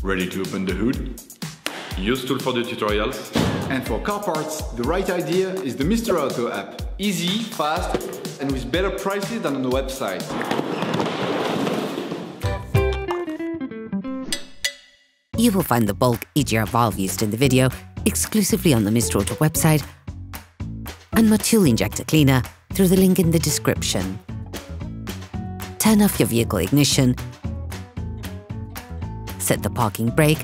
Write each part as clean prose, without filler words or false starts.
Ready to open the hood? UseTool for the tutorials. And for car parts, the right idea is the Mr. Auto app. Easy, fast, and with better prices than on the website. You will find the bulk EGR valve used in the video exclusively on the Mr. Auto website and my tool injector cleaner through the link in the description. Turn off your vehicle ignition, set the parking brake,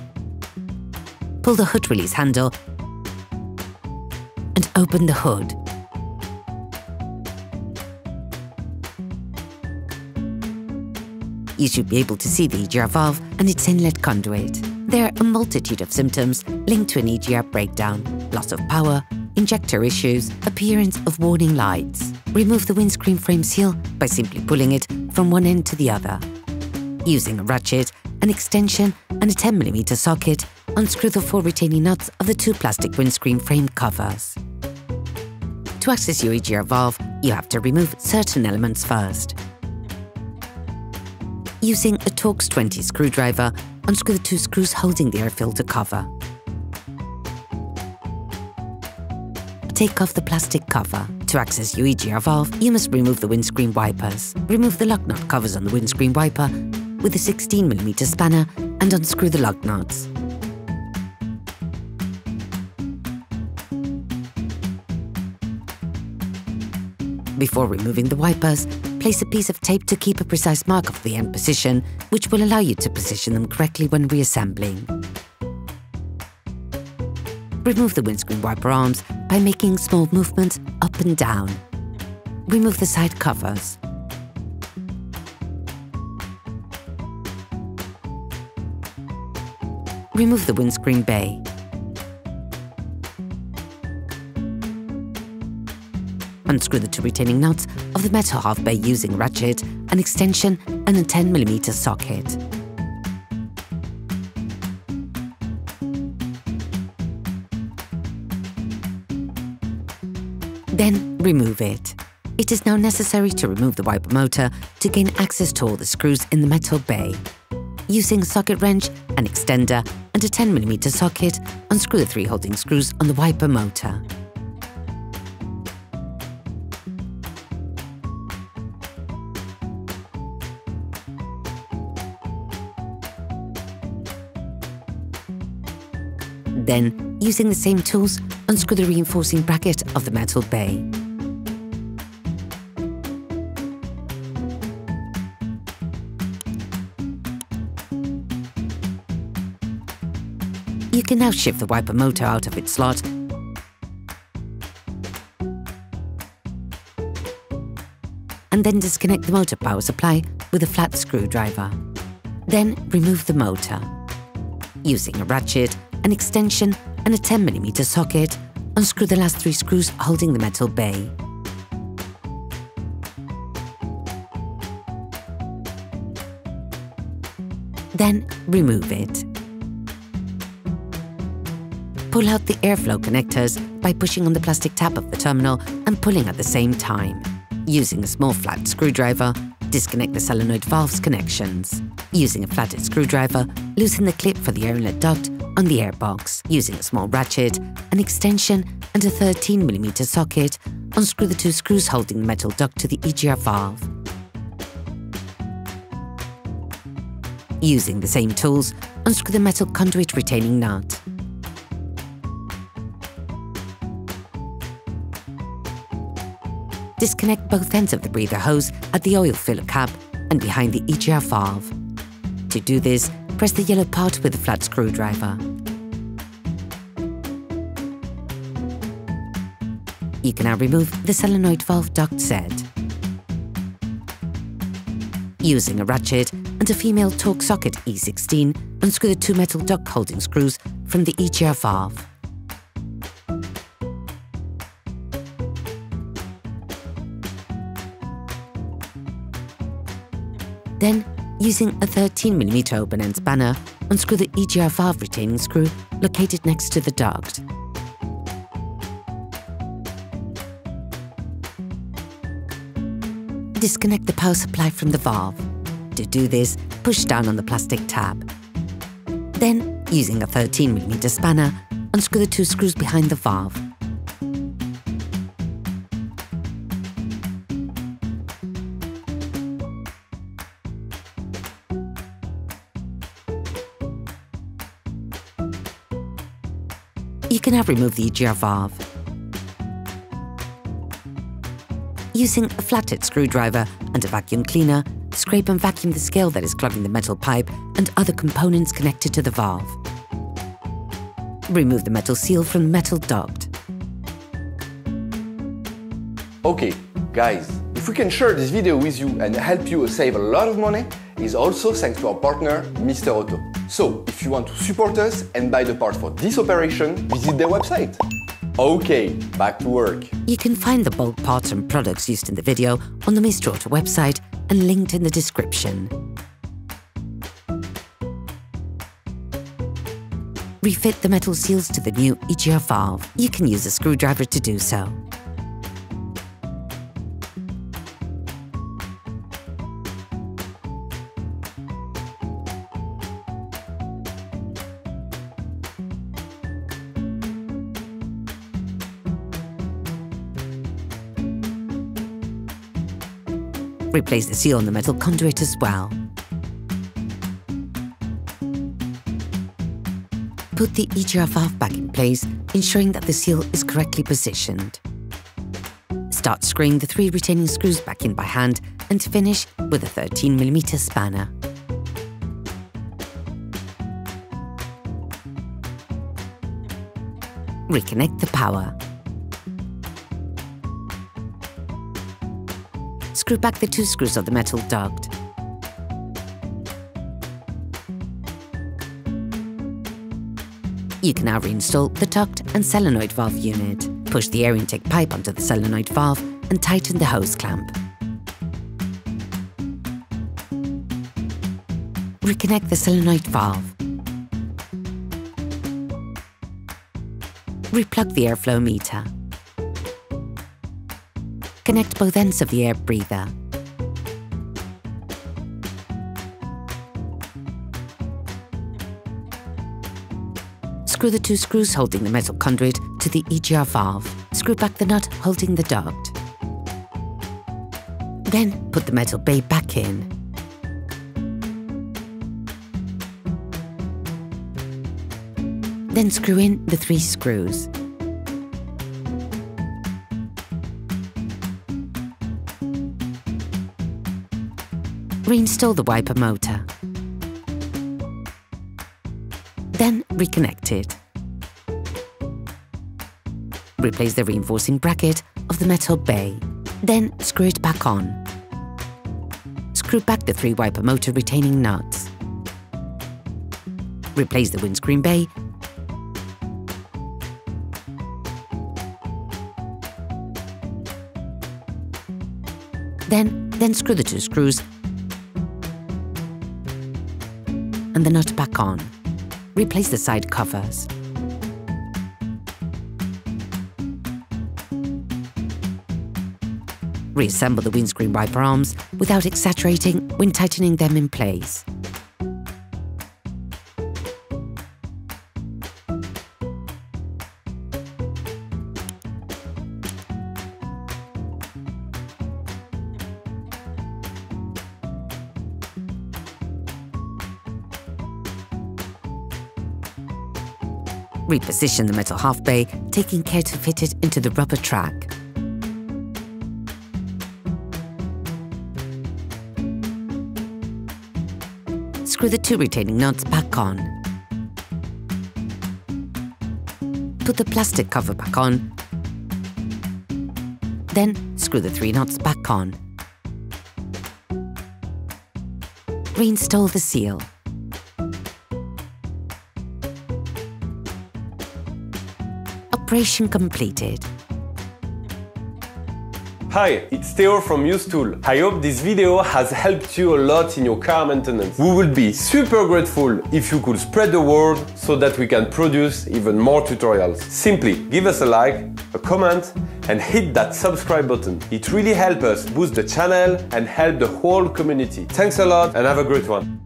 pull the hood release handle and open the hood. You should be able to see the EGR valve and its inlet conduit. There are a multitude of symptoms linked to an EGR breakdown: loss of power, injector issues, appearance of warning lights. Remove the windscreen frame seal by simply pulling it from one end to the other. Using a ratchet, an extension and a 10mm socket, unscrew the 4 retaining nuts of the 2 plastic windscreen frame covers. To access your EGR valve, you have to remove certain elements first. Using a Torx T20 screwdriver, unscrew the 2 screws holding the air filter cover. Take off the plastic cover. To access your EGR valve, you must remove the windscreen wipers. Remove the lock nut covers on the windscreen wiper with a 16mm spanner and unscrew the lug nuts. Before removing the wipers, place a piece of tape to keep a precise mark of the end position, which will allow you to position them correctly when reassembling. Remove the windscreen wiper arms by making small movements up and down. Remove the side covers. Remove the windscreen bay. Unscrew the 2 retaining nuts of the metal half bay using a ratchet, an extension and a 10mm socket. Then remove it. It is now necessary to remove the wiper motor to gain access to all the screws in the metal bay. Using a socket wrench, an extender and a 10mm socket, unscrew the 3 holding screws on the wiper motor. Then, using the same tools, unscrew the reinforcing bracket of the metal bay. You can now shift the wiper motor out of its slot and then disconnect the motor power supply with a flat screwdriver. Then remove the motor. Using a ratchet, an extension and a 10mm socket, unscrew the last 3 screws holding the metal bay. Then remove it. Pull out the airflow connectors by pushing on the plastic tab of the terminal and pulling at the same time. Using a small flat screwdriver, disconnect the solenoid valve's connections. Using a flathead screwdriver, loosen the clip for the air inlet duct on the airbox. Using a small ratchet, an extension and a 13mm socket, unscrew the 2 screws holding the metal duct to the EGR valve. Using the same tools, unscrew the metal conduit retaining nut. Disconnect both ends of the breather hose at the oil filler cap and behind the EGR valve. To do this, press the yellow part with a flat screwdriver. You can now remove the solenoid valve duct set. Using a ratchet and a female Torx socket E16, unscrew the 2 metal duct holding screws from the EGR valve. Then, using a 13mm open-end spanner, unscrew the EGR valve retaining screw located next to the duct. Disconnect the power supply from the valve. To do this, push down on the plastic tab. Then, using a 13mm spanner, unscrew the 2 screws behind the valve. You can now remove the EGR valve. Using a flathead screwdriver and a vacuum cleaner, scrape and vacuum the scale that is clogging the metal pipe and other components connected to the valve. Remove the metal seal from the metal duct. Okay, guys, if we can share this video with you and help you save a lot of money, is also thanks to our partner, Mr. Auto. So, if you want to support us and buy the parts for this operation, visit their website. Okay, back to work. You can find the bulk parts and products used in the video on the Mr. Auto website and linked in the description. Refit the metal seals to the new EGR valve. You can use a screwdriver to do so. Replace the seal on the metal conduit as well. Put the EGR valve back in place, ensuring that the seal is correctly positioned. Start screwing the 3 retaining screws back in by hand and finish with a 13mm spanner. Reconnect the power. Screw back the 2 screws of the metal duct. You can now reinstall the duct and solenoid valve unit. Push the air intake pipe onto the solenoid valve and tighten the hose clamp. Reconnect the solenoid valve. Replug the airflow meter. Connect both ends of the air breather. Screw the 2 screws holding the metal conduit to the EGR valve. Screw back the nut holding the duct. Then put the metal bay back in. Then screw in the 3 screws. Reinstall the wiper motor. Then reconnect it. Replace the reinforcing bracket of the metal bay. Then screw it back on. Screw back the 3 wiper motor retaining nuts. Replace the windscreen bay. Then screw the 2 screws and the nut back on. Replace the side covers. Reassemble the windscreen wiper arms without exaggerating when tightening them in place. Reposition the metal half bay, taking care to fit it into the rubber track. Screw the 2 retaining nuts back on. Put the plastic cover back on. Then screw the 3 nuts back on. Reinstall the seal. Operation completed. Hi, it's Theo from UseTool. I hope this video has helped you a lot in your car maintenance. We would be super grateful if you could spread the word so that we can produce even more tutorials. Simply give us a like, a comment, and hit that subscribe button. It really helps us boost the channel and help the whole community. Thanks a lot and have a great one.